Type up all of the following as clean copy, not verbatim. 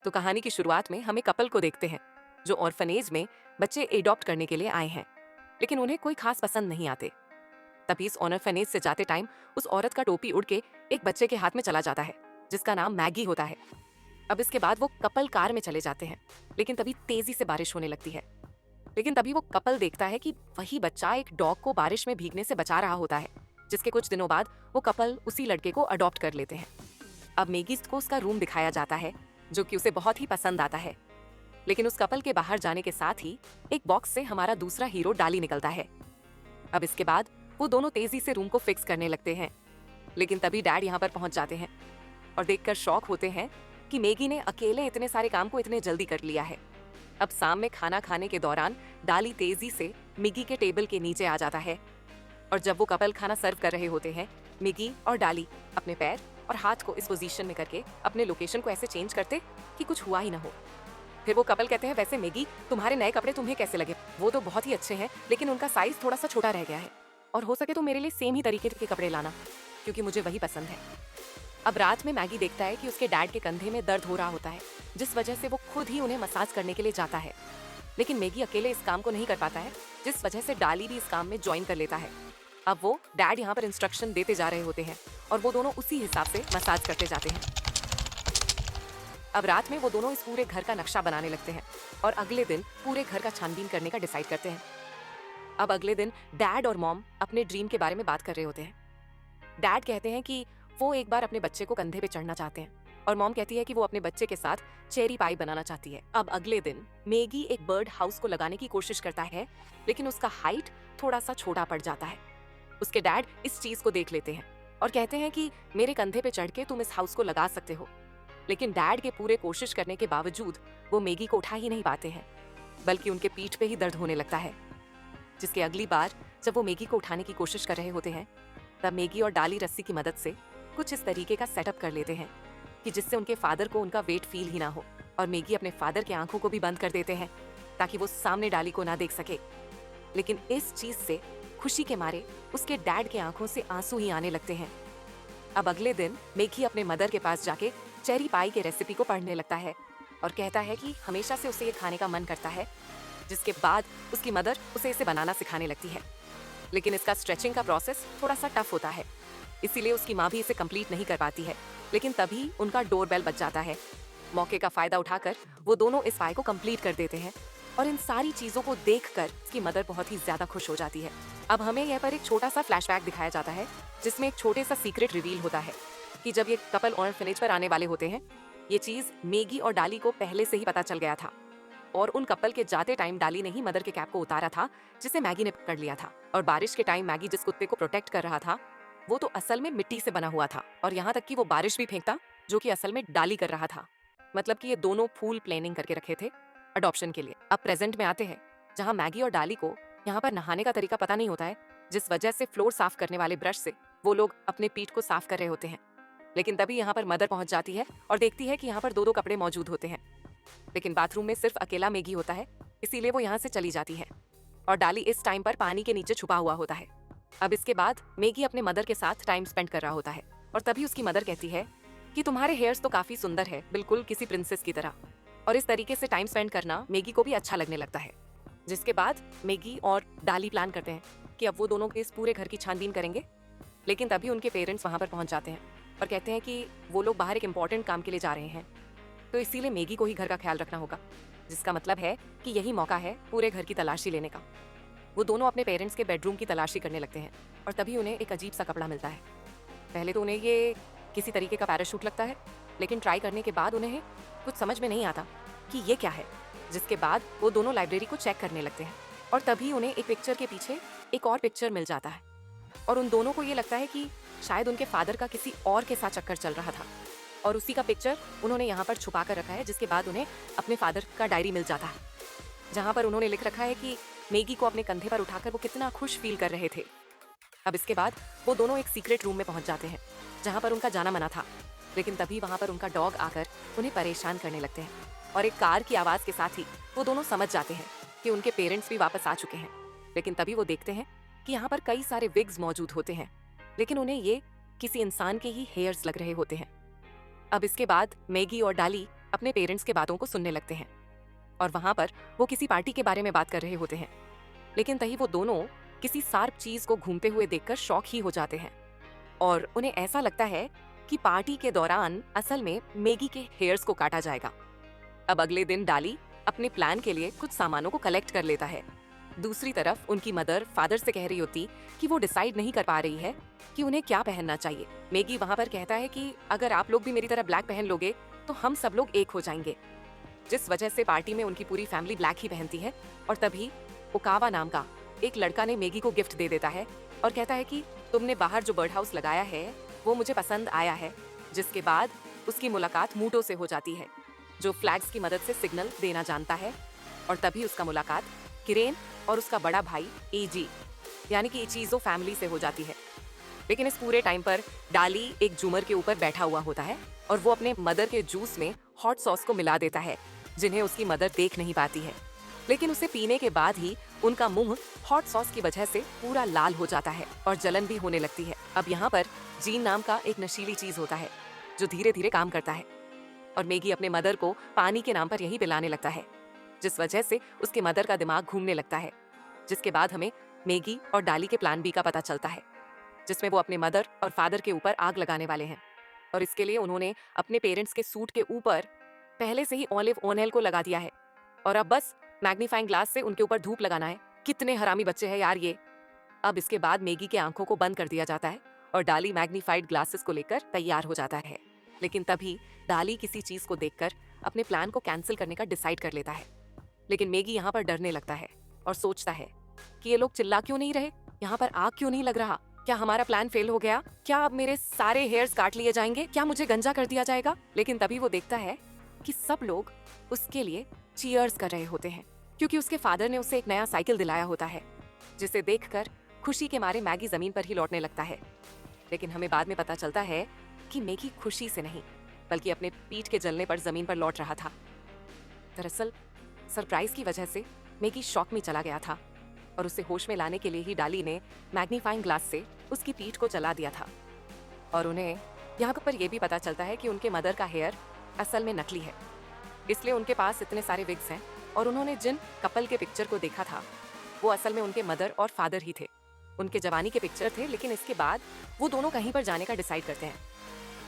तो कहानी की शुरुआत में हमें कपल को देखते हैं जो ऑर्फनेज में बच्चे एडॉप्ट करने के लिए आए हैं, लेकिन उन्हें कोई खास पसंद नहीं आते। तभी इस ऑर्फनेज से जाते टाइम उस औरत का टोपी उड़ के एक बच्चे के हाथ में चला जाता है जिसका नाम मैगी होता है। अब इसके बाद वो कपल कार में चले जाते हैं, लेकिन तभी तेजी से बारिश होने लगती है। लेकिन तभी वो कपल देखता है कि वही बच्चा एक डॉग को बारिश में भीगने से बचा रहा होता है, जिसके कुछ दिनों बाद वो कपल उसी लड़के को अडॉप्ट कर लेते हैं। अब मैगी को उसका रूम दिखाया जाता है जो कि उसे बहुत ही पसंद आता है। लेकिन उस कपल के बाहर जाने के साथ ही एक बॉक्स से हमारा दूसरा हीरो डाली निकलता है। अब इसके बाद वो दोनों तेजी से रूम को फिक्स करने लगते हैं, लेकिन तभी डैड यहाँ पर पहुंच जाते हैं और देखकर शॉक होते हैं कि मैगी ने अकेले इतने सारे काम को इतने जल्दी कर लिया है। अब शाम में खाना खाने के दौरान डाली तेजी से मैगी के टेबल के नीचे आ जाता है, और जब वो कपल खाना सर्व कर रहे होते हैं, मैगी और डाली अपने पैर और हाथ को इस पोजीशन में करके अपने लोकेशन को ऐसे चेंज करते कि कुछ हुआ ही ना हो। फिर वो कपल कहते हैं, वैसे मैगी तुम्हारे नए कपड़े तुम्हें कैसे लगे? वो तो बहुत ही अच्छे हैं, लेकिन उनका साइज थोड़ा सा छोटा रह गया है, और हो सके तो मेरे लिए सेम ही तरीके के कपड़े लाना, क्योंकि मुझे वही पसंद है। अब रात में मैगी देखता है कि उसके डैड के कंधे में दर्द हो रहा होता है, जिस वजह से वो खुद ही उन्हें मसाज करने के लिए जाता है। लेकिन मैगी अकेले इस काम को नहीं कर पाता है, जिस वजह से डाली भी इस काम में ज्वाइन कर लेता है। अब वो डैड यहाँ पर इंस्ट्रक्शन देते जा रहे होते हैं और वो दोनों उसी हिसाब से मसाज करते जाते हैं। अब रात में वो दोनों इस पूरे घर का नक्शा बनाने लगते हैं और अगले दिन पूरे घर का छानबीन करने का डिसाइड करते हैं। अब अगले दिन डैड और मॉम अपने ड्रीम के बारे में बात कर रहे होते हैं। डैड कहते हैं कि वो एक बार अपने बच्चे को कंधे पे चढ़ना चाहते हैं, और मॉम कहती है कि वो अपने बच्चे के साथ चेरी पाई बनाना चाहती है। अब अगले दिन मैगी एक बर्ड हाउस को लगाने की कोशिश करता है, लेकिन उसका हाइट थोड़ा सा छोटा पड़ जाता है। उसके डैड इस चीज को देख लेते हैं और कहते हैं कि मेरे कंधे पे चढ़ के तुम इस हाउस को लगा सकते हो। लेकिन डैड के पूरे कोशिश करने के बावजूद वो मैगी को उठा ही नहीं पाते हैं, बल्कि उनके पीठ पे ही दर्द होने लगता है। जिसके अगली बार जब वो मैगी को उठाने की कोशिश कर रहे होते हैं, तब मैगी और डाली रस्सी की मदद से कुछ इस तरीके का सेटअप कर लेते हैं कि जिससे उनके फादर को उनका वेट फील ही ना हो, और मैगी अपने फादर के आंखों को भी बंद कर देते हैं ताकि वो सामने डाली को ना देख सके। लेकिन इस चीज से खुशी के मारे उसके डैड के आंखों से आंसू ही आने लगते हैं। अब अगले दिन मैगी अपने मदर के पास जाके चेरी पाई के रेसिपी को पढ़ने लगता है और कहता है कि हमेशा से उसे ये खाने का मन करता है, जिसके बाद उसकी मदर उसे इसे बनाना सिखाने लगती है। लेकिन इसका स्ट्रेचिंग का प्रोसेस थोड़ा सा टफ होता है, इसीलिए उसकी माँ भी इसे कंप्लीट नहीं कर पाती है। लेकिन तभी उनका डोरबेल बज जाता है। मौके का फायदा उठाकर वो दोनों इस पाई को कंप्लीट कर देते हैं, और इन सारी चीजों को देखकर उसकी मदर बहुत ही ज्यादा खुश हो जाती है। अब हमें यहाँ पर एक छोटा सा फ्लैशबैक दिखाया जाता है, जिसमें एक छोटे सा सीक्रेट रिवील होता है कि जब ये कपल ऑर्फनेज पर आने वाले होते हैं, ये चीज मैगी और डाली को पहले से ही पता चल गया था, और उन कपल के जाते टाइम डाली ने ही मदर के कैप को उतारा था, जिसे मैगी ने पकड़ लिया था। और बारिश के टाइम मैगी जिस कुत्ते को प्रोटेक्ट कर रहा था, वो तो असल में मिट्टी से बना हुआ था, और यहाँ तक कि वो बारिश भी फेंकता जो कि असल में डाली कर रहा था। मतलब कि ये दोनों फुल प्लानिंग करके रखे थे अडॉप्शन के लिए। अब प्रेजेंट में आते हैं, जहाँ मैगी और डाली को यहाँ पर नहाने का तरीका पता नहीं होता है, जिस वजह से फ्लोर साफ करने वाले ब्रश से वो लोग अपने पीठ को साफ कर रहे होते हैं। लेकिन तभी यहाँ पर मदर पहुंच जाती है और देखती है कि यहाँ पर दो दो कपड़े मौजूद होते हैं, लेकिन बाथरूम में सिर्फ अकेला मैगी होता है, इसीलिए वो यहाँ से चली जाती है, और डाली इस टाइम पर पानी के नीचे छुपा हुआ होता है। अब इसके बाद मैगी अपने मदर के साथ टाइम स्पेंड कर रहा होता है, और तभी उसकी मदर कहती है कि तुम्हारे हेयर्स तो काफी सुंदर है, बिल्कुल किसी प्रिंसेस की तरह। और इस तरीके से टाइम स्पेंड करना मैगी को भी अच्छा लगने लगता है। जिसके बाद मैगी और डाली प्लान करते हैं कि अब वो दोनों के इस पूरे घर की छानबीन करेंगे। लेकिन तभी उनके पेरेंट्स वहां पर पहुंच जाते हैं और कहते हैं कि वो लोग बाहर एक इंपॉर्टेंट काम के लिए जा रहे हैं, तो इसीलिए मैगी को ही घर का ख्याल रखना होगा, जिसका मतलब है कि यही मौका है पूरे घर की तलाशी लेने का। वो दोनों अपने पेरेंट्स के बेडरूम की तलाशी करने लगते हैं, और तभी उन्हें एक अजीब सा कपड़ा मिलता है। पहले तो उन्हें ये किसी तरीके का पैराशूट लगता है, लेकिन ट्राई करने के बाद उन्हें कुछ समझ में नहीं आता कि ये क्या है। जिसके बाद वो दोनों लाइब्रेरी को चेक करने लगते हैं, और तभी उन्हें एक पिक्चर के पीछे एक और पिक्चर मिल जाता है, और उन दोनों को ये लगता है कि शायद उनके फादर का किसी और के साथ चक्कर चल रहा था, और उसी का पिक्चर उन्होंने यहाँ पर छुपा कर रखा है। जिसके बाद उन्हें अपने फादर का डायरी मिल जाता है, जहाँ पर उन्होंने लिख रखा है कि मैगी को अपने कंधे पर उठाकर वो कितना खुश फील कर रहे थे। अब इसके बाद वो दोनों एक सीक्रेट रूम में पहुंच जाते हैं, जहाँ पर उनका जाना मना था। लेकिन तभी वहाँ पर उनका डॉग आकर उन्हें परेशान करने लगते हैं, और एक कार की आवाज के साथ ही वो दोनों समझ जाते हैं कि उनके पेरेंट्स भी वापस आ चुके हैं। लेकिन तभी वो देखते हैं कि यहाँ पर कई सारे विग्स मौजूद होते हैं, लेकिन उन्हें ये किसी इंसान के ही हेयर्स लग रहे होते हैं। अब इसके बाद मैगी और डाली अपने पेरेंट्स के बातों को सुनने लगते हैं और वहां पर वो किसी पार्टी के बारे में बात कर रहे होते हैं। लेकिन तभी वो दोनों किसी शार्प चीज को घूमते हुए देखकर शॉक ही हो जाते हैं और उन्हें ऐसा लगता है कि पार्टी के दौरान असल में मैगी के हेयर्स को काटा जाएगा। अब अगले दिन डाली अपने प्लान के लिए कुछ सामानों को कलेक्ट कर लेता है। दूसरी तरफ उनकी मदर फादर से कह रही होती कि वो डिसाइड नहीं कर पा रही है कि उन्हें क्या पहनना चाहिए। मैगी वहां पर कहता है कि अगर आप लोग भी मेरी तरह ब्लैक पहन लोगे तो हम सब लोग एक हो जाएंगे, जिस वजह से पार्टी में उनकी पूरी फैमिली ब्लैक ही पहनती है। और तभी ओकावा नाम का एक लड़का ने मैगी को गिफ्ट दे देता है और कहता है कि तुमने बाहर जो बर्ड हाउस लगाया है वो मुझे पसंद आया है। जिसके बाद उसकी मुलाकात मूटो से हो जाती है, जो फ्लैग्स की मदद से सिग्नल देना जानता है। और तभी उसका मुलाकात किरेन और उसका बड़ा भाई एजी यानी कि इचीजो फैमिली से हो जाती है। लेकिन इस पूरे टाइम पर डाली एक जूमर के ऊपर बैठा हुआ होता है और वो अपने मदर के जूस में हॉट सॉस को मिला देता है, जिन्हें उसकी मदर देख नहीं पाती है। लेकिन उसे पीने के बाद ही उनका मुंह हॉट सॉस की वजह से पूरा लाल हो जाता है और जलन भी होने लगती है। अब यहाँ पर जीन नाम का एक नशीली चीज होता है जो धीरे धीरे काम करता है और मैगी अपने मदर को पानी के नाम पर यही पिलाने लगता है, जिस वजह से उसके मदर का दिमाग घूमने लगता है। जिसके बाद हमें मैगी और डाली के प्लान बी का पता चलता है, जिसमें वो अपने मदर और फादर के ऊपर आग लगाने वाले हैं। और इसके लिए उन्होंने अपने पेरेंट्स के सूट के ऊपर पहले से ही ऑलिव ऑयल को लगा दिया है और अब बस मैग्नीफाइंग ग्लास से उनके ऊपर धूप लगाना है। कितने हरामी बच्चे हैं यार ये। अब इसके बाद मैगी के आंखों को बंद कर दिया जाता है और डाली मैग्नीफाइड ग्लासेस को लेकर तैयार हो जाता है। लेकिन तभी डाली किसी चीज को देखकर अपने प्लान को कैंसिल करने का डिसाइड कर लेता है। लेकिन मैगी यहाँ पर डरने लगता है और सोचता है कि ये लोग चिल्ला क्यों नहीं रहे, यहाँ पर आग क्यों नहीं लग रहा, क्या हमारा प्लान फेल हो गया, क्या अब मेरे सारे हेयर्स काट लिए जाएंगे, क्या मुझे गंजा कर दिया जाएगा। लेकिन तभी वो देखता है कि सब लोग उसके लिए चीयर्स कर रहे होते हैं, क्योंकि उसके फादर ने उसे एक नया साइकिल दिलाया होता है, जिसे देखकर खुशी के मारे मैगी जमीन पर ही लौटने लगता है। लेकिन हमें बाद में पता चलता है कि मैगी खुशी से नहीं बल्कि अपने पीठ के जलने पर जमीन पर लौट रहा था। दरअसल सरप्राइज की वजह से मैगी शॉक में चला गया था और उसे होश में लाने के लिए ही डाली ने मैग्नीफाइंग ग्लास से उसकी पीठ को जला दिया था। और उन्हें यहाँ पर यह भी पता चलता है कि उनके मदर का हेयर असल में नकली है, इसलिए उनके पास इतने सारे विग्स हैं और उन्होंने जिन कपल के पिक्चर को देखा था वो असल में उनके मदर और फादर ही थे। उनके जवानी के पिक्चर थे, लेकिन इसके बाद वो दोनों कहीं पर जाने का डिसाइड करते हैं।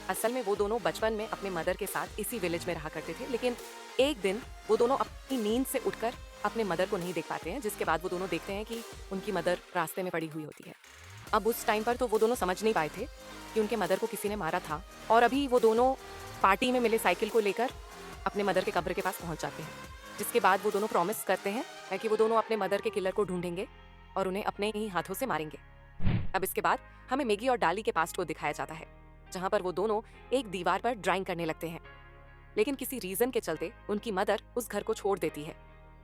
असल में वो दोनों बचपन में अपने मदर के साथ इसी विलेज में रहा करते थे, लेकिन एक दिन वो दोनों अपनी नींद से उठकर अपने मदर को नहीं देख पाते हैं, जिसके बाद वो दोनों देखते हैं कि उनकी मदर रास्ते में पड़ी हुई होती है। अब उस टाइम पर तो वो दोनों समझ नहीं पाए थे कि उनके मदर को किसी ने मारा था और अभी वो दोनों पार्टी में मिले साइकिल को लेकर अपने मदर के कब्र के पास पहुंच जाते हैं। जिसके बाद वो दोनों प्रॉमिस करते हैं कि वो दोनों अपने मदर के किलर को ढूंढेंगे और उन्हें अपने ही हाथों से मारेंगे। अब इसके बाद हमें मैगी और डाली के पास्ट को दिखाया जाता है, जहां पर वो दोनों एक दीवार पर ड्राइंग करने लगते हैं। लेकिन किसी रीजन के चलते उनकी मदर उस घर को छोड़ देती है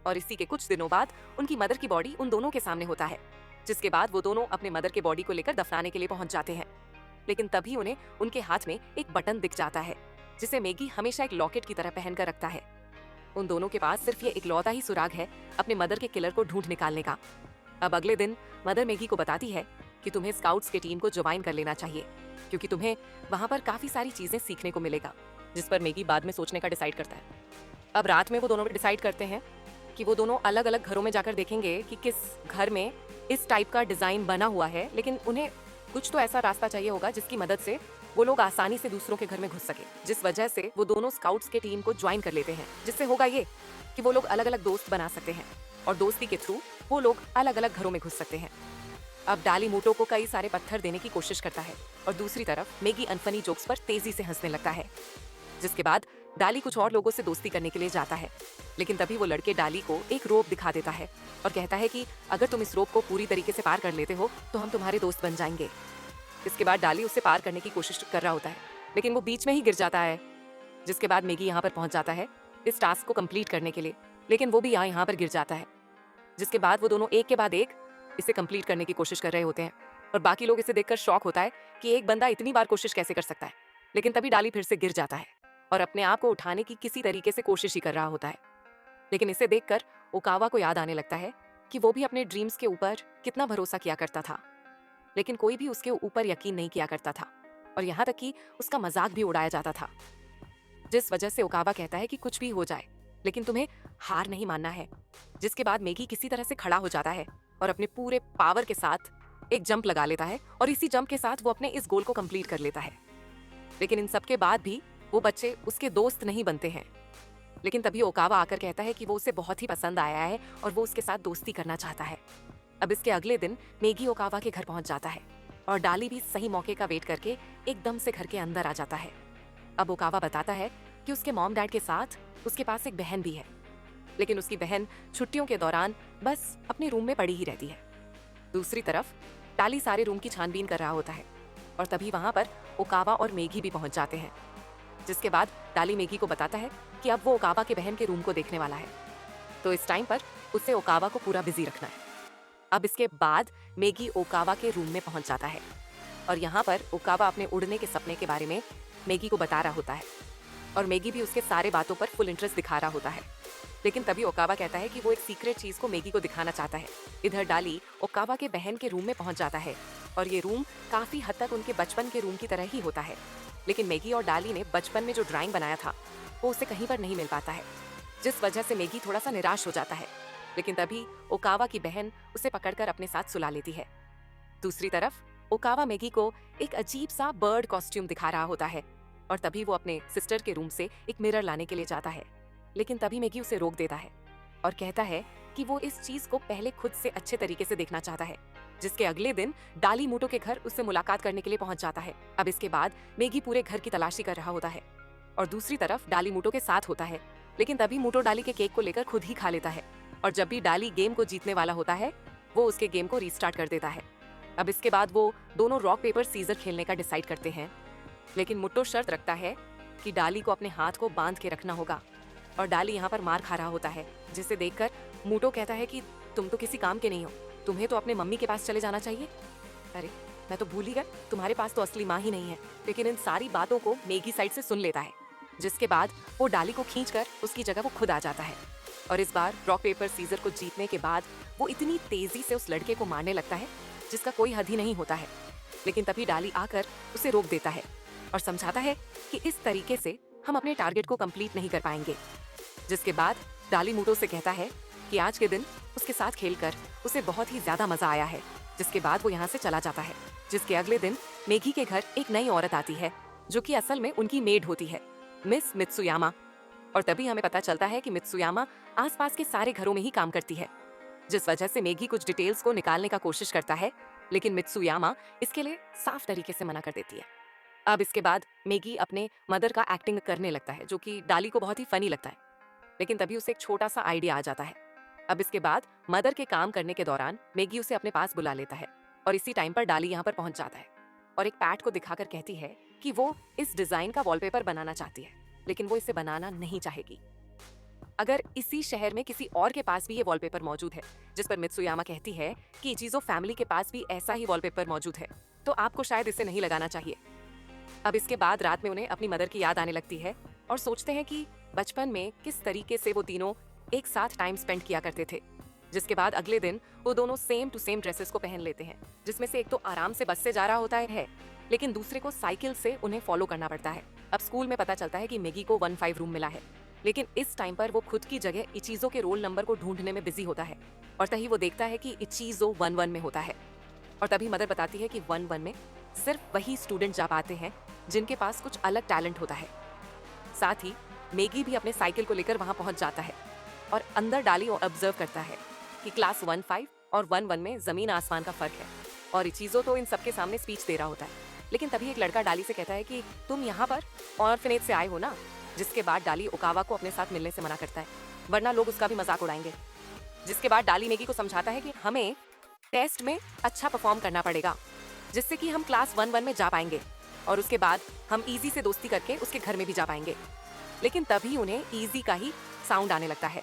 और इसी के कुछ दिनों बाद उनकी मदर की बॉडी उन दोनों के सामने होता है। जिसके बाद वो दोनों अपने मदर के बॉडी को लेकर दफनाने के लिए पहुंच जाते हैं। लेकिन तभी उन्हें उनके हाथ में एक बटन दिख जाता है, जिसे मैगी हमेशा एक लॉकेट की तरह पहन कर रखता है। उन दोनों के पास सिर्फ ये इकलौता ही सुराग है अपने मदर के किलर को ढूंढ निकालने का। अब अगले दिन मदर मैगी को बताती है कि तुम्हें स्काउट्स के टीम को ज्वाइन कर लेना चाहिए, क्योंकि तुम्हें वहां पर काफी सारी चीजें सीखने को मिलेगा। जिस पर मैगी बाद में सोचने का डिसाइड करता है। अब रात में वो दोनों डिसाइड करते हैं कि वो दोनों अलग अलग घरों में जाकर देखेंगे कि किस घर में इस टाइप का डिजाइन बना हुआ है, लेकिन उन्हें कुछ तो ऐसा रास्ता चाहिए होगा जिसकी मदद से वो लोग आसानी से दूसरों के घर में घुस सके। जिस वजह से वो दोनों स्काउट्स के टीम को ज्वाइन कर लेते हैं, जिससे होगा ये कि वो लोग अलग अलग दोस्त बना सकते हैं और दोस्ती के थ्रू वो लोग अलग अलग घरों में घुस सकते हैं। अब डाली मोटो को कई सारे पत्थर देने की कोशिश करता है और दूसरी तरफ मैगी अनफनी जोक्स पर तेजी से हंसने लगता है। जिसके बाद डाली कुछ और लोगों से दोस्ती करने के लिए जाता है, लेकिन तभी वो लड़के डाली को एक रोप दिखा देता है और कहता है कि अगर तुम इस रोप को पूरी तरीके से पार कर लेते हो तो हम तुम्हारे दोस्त बन जाएंगे। इसके बाद डाली उसे पार करने की कोशिश कर रहा होता है, लेकिन वो बीच में ही गिर जाता है। जिसके बाद मैगी यहाँ पर पहुंच जाता है इस टास्क को कंप्लीट करने के लिए, लेकिन वो भी यहाँ पर गिर जाता है। जिसके बाद वो दोनों एक के बाद एक इसे कंप्लीट करने की कोशिश कर रहे होते हैं और बाकी लोग इसे देखकर शॉक होता है कि एक बंदा इतनी बार कोशिश कैसे कर सकता है। लेकिन तभी डाली फिर से गिर जाता है और अपने आप को उठाने की किसी तरीके से कोशिश ही कर रहा होता है। लेकिन इसे देखकर ओकावा को याद आने लगता है कि वो भी अपने ड्रीम्स के ऊपर कितना भरोसा किया करता था, लेकिन कोई भी उसके ऊपर यकीन नहीं किया करता था और यहाँ तक कि उसका मजाक भी उड़ाया जाता था। जिस वजह से ओकावा कहता है कि कुछ भी हो जाए, लेकिन तुम्हें हार नहीं मानना है। जिसके बाद मेगी किसी तरह से खड़ा हो जाता है और अपने पूरे पावर के साथ एक जंप लगा लेता है और इसी जंप के साथ वो अपने इस गोल को कंप्लीट कर लेता है। लेकिन इन सब के बाद भी वो बच्चे उसके दोस्त नहीं बनते हैं। लेकिन तभी ओकावा आकर कहता है कि वो उसे बहुत ही पसंद आया है और वो उसके साथ दोस्ती करना चाहता है। अब इसके अगले दिन मेगी ओकावा के घर पहुंच जाता है और डाली भी सही मौके का वेट करके एकदम से घर के अंदर आ जाता है। अब ओकावा बताता है कि उसके मॉम डैड के साथ उसके पास एक बहन भी है, लेकिन उसकी बहन छुट्टियों के दौरान बस अपने रूम में पड़ी ही रहती है। दूसरी तरफ डाली सारे रूम की छानबीन कर रहा होता है और तभी वहां पर ओकावा और मेगी भी पहुंच जाते हैं। जिसके बाद डाली मेगी को बताता है कि अब वो ओकावा के बहन के रूम को देखने वाला है, तो इस टाइम पर उसे ओकावा को पूरा बिजी रखना है। अब इसके बाद मेगी ओकावा के रूम में पहुंच जाता है और यहाँ पर ओकावा अपने उड़ने के सपने के बारे में मेगी को बता रहा होता है और मेगी भी उसके सारे बातों पर फुल इंटरेस्ट दिखा रहा होता है। लेकिन तभी ओकावा कहता है कि वो एक सीक्रेट चीज को मेगी को दिखाना चाहता है। इधर डाली ओकावा के बहन के रूम में पहुंच जाता है और ये रूम काफी हद तक उनके बचपन के रूम की तरह ही होता है। लेकिन मेगी और डाली ने बचपन में जो ड्राइंग बनाया था वो उसे कहीं पर नहीं मिल पाता है, जिस वजह से मेगी थोड़ा सा निराश हो जाता है। लेकिन तभी ओकावा की बहन उसे पकड़कर अपने साथ सुला लेती है। दूसरी तरफ ओकावा मेगी को एक अजीब सा बर्ड कॉस्ट्यूम दिखा रहा होता है और तभी वो अपने सिस्टर के रूम से एक मिरर लाने के लिए जाता है। लेकिन तभी मेगी उसे रोक देता है और कहता है कि वो इस चीज को पहले खुद से अच्छे तरीके से देखना चाहता है। जिसके अगले दिन डाली मूटो के घर उससे मुलाकात करने के लिए पहुंच जाता है। अब इसके बाद मेगी पूरे घर की तलाशी कर रहा होता है और दूसरी तरफ डाली मूटो के साथ होता है। लेकिन तभी मूटो डाली के केक को लेकर खुद ही खा लेता है और जब भी डाली गेम को जीतने वाला होता है वो उसके गेम को रीस्टार्ट कर देता है। अब इसके बाद वो दोनों रॉक पेपर सीजर खेलने का डिसाइड करते हैं, लेकिन मुट्टो शर्त रखता है कि डाली को अपने हाथ को बांध के रखना होगा और डाली यहाँ पर मार खा रहा होता है, जिसे देखकर मूटो कहता है कि तुम तो किसी काम के नहीं हो, तुम्हें तो अपने मम्मी के पास चले जाना चाहिए। अरे मैं तो भूल ही गया, तुम्हारे पास तो असली माँ ही नहीं है। लेकिन इन सारी बातों को मेगी साइड से सुन लेता है, जिसके बाद वो डाली को खींचकर उसकी जगह वो खुद आ जाता है और इस बार रॉक पेपर सीजर को जीतने के बाद वो इतनी तेजी से उस लड़के को मारने लगता है जिसका कोई हद ही नहीं होता है। लेकिन तभी डाली आकर उसे रोक देता है और समझाता है कि इस तरीके से हम अपने टारगेट को कंप्लीट नहीं कर पाएंगे। जिसके बाद डाली मूटो से कहता है कि आज के दिन उसके साथ खेलकर उसे बहुत ही ज्यादा मजा आया है। जिसके बाद वो यहाँ से चला जाता है। जिसके अगले दिन मेगी के घर एक नई औरत आती है जो कि असल में उनकी मेड होती है, मिस मित्सुयामा। और तभी हमें पता चलता है कि मित्सुयामा आसपास के सारे घरों में ही काम करती है, जिस वजह से मेगी कुछ डिटेल्स को निकालने का कोशिश करता है, लेकिन मित्सुयामा इसके लिए साफ तरीके से मना कर देती है। अब इसके बाद मेगी अपने मदर का एक्टिंग करने लगता है, जो कि डाली को बहुत ही फनी लगता है। लेकिन तभी उसे एक छोटा सा आइडिया आ जाता है। अब इसके बाद मदर के काम करने के दौरान मेगी उसे अपने पास बुला लेता है और इसी टाइम पर डाली यहाँ पर पहुंच जाता है और एक पैड को दिखाकर कहती है कि वो इस डिजाइन का वॉलपेपर बनाना चाहती है, लेकिन वो इसे बनाना नहीं चाहेगी। अगर इसी शहर में किसी और के पास भी ये वॉलपेपर मौजूद है, जिस पर मित्सुयामा कहती है कि इचिज़ो फैमिली के पास भी ऐसा ही वॉलपेपर मौजूद है, तो आपको शायद इसे नहीं लगाना चाहिए। अब इसके बाद रात में उन्हें अपनी मदर की याद आने लगती है और सोचते हैं कि बचपन में किस तरीके से वो तीनों एक साथ टाइम स्पेंड किया करते थे। जिसके बाद अगले दिन वो दोनों सेम टू सेम ड्रेसेस को पहन लेते हैं, जिसमें से एक तो आराम से बस से जा रहा होता है, लेकिन दूसरे को साइकिल से उन्हें फॉलो करना पड़ता है। अब स्कूल में पता चलता है कि मेगी को 15 रूम मिला है, लेकिन इस टाइम पर वो खुद की जगह इचिज़ो के रोल नंबर को ढूंढने में बिजी होता है और तभी वो देखता है कि इचिज़ो 11 में होता है। और तभी मदर बताती है कि 11 में सिर्फ वही स्टूडेंट जा पाते हैं जिनके पास कुछ अलग टैलेंट होता है। साथ ही मेगी भी अपने साइकिल को लेकर वहां पहुंच जाता है और अंदर डाली और ऑब्जर्व करता है कि क्लास 15 और 11 में जमीन आसमान का फर्क है और इचिज़ो तो इन सबके सामने स्पीच दे रहा होता है। लेकिन तभी एक लड़का डाली से कहता है कि तुम यहाँ पर ऑर्फनेज से आए हो ना। जिसके बाद डाली ओकावा को अपने साथ मिलने से मना करता है, वरना लोग उसका भी मजाक उड़ाएंगे। जिसके बाद डाली मेगी को समझाता है कि हमें टेस्ट में अच्छा परफॉर्म करना पड़ेगा, जिससे कि हम क्लास 11 में जा पाएंगे और उसके बाद हम इजी से दोस्ती करके उसके घर में भी जा पाएंगे। लेकिन तभी उन्हें इजी का ही साउंड आने लगता है,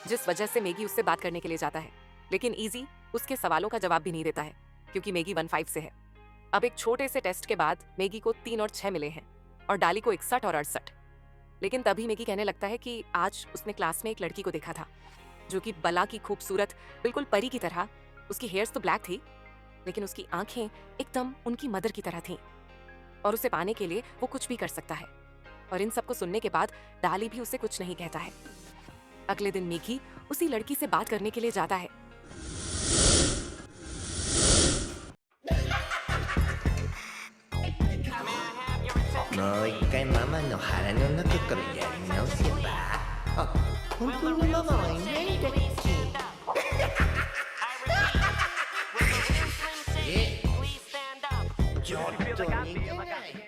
जिस वजह से मेगी उससे बात करने के लिए जाता है, लेकिन इजी उसके सवालों का जवाब भी नहीं देता है क्योंकि मेगी 15 से है। अब एक छोटे से टेस्ट के बाद मेगी को 3 और 6 मिले हैं और डाली को 61 और 68। लेकिन तभी मेगी कहने लगता है कि आज उसने क्लास में एक लड़की को देखा था जो कि बला की खूबसूरत, बिल्कुल परी की तरह। उसकी हेयर्स तो ब्लैक थी, लेकिन उसकी आंखें एकदम उनकी मदर की तरह थीं और उसे पाने के लिए वो कुछ भी कर सकता है। और इन सब को सुनने के बाद डाली भी उसे कुछ नहीं कहता है। अगले दिन मिकी उसी लड़की से बात करने के लिए जाता है।もう一回ママの腹の中からやり直せば。あ、本当にママはいないんだっけ。え、ちょっと逃げない。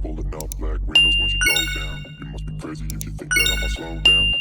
Pulling up black windows when she go down. You must be crazy if you think that I'ma slow down.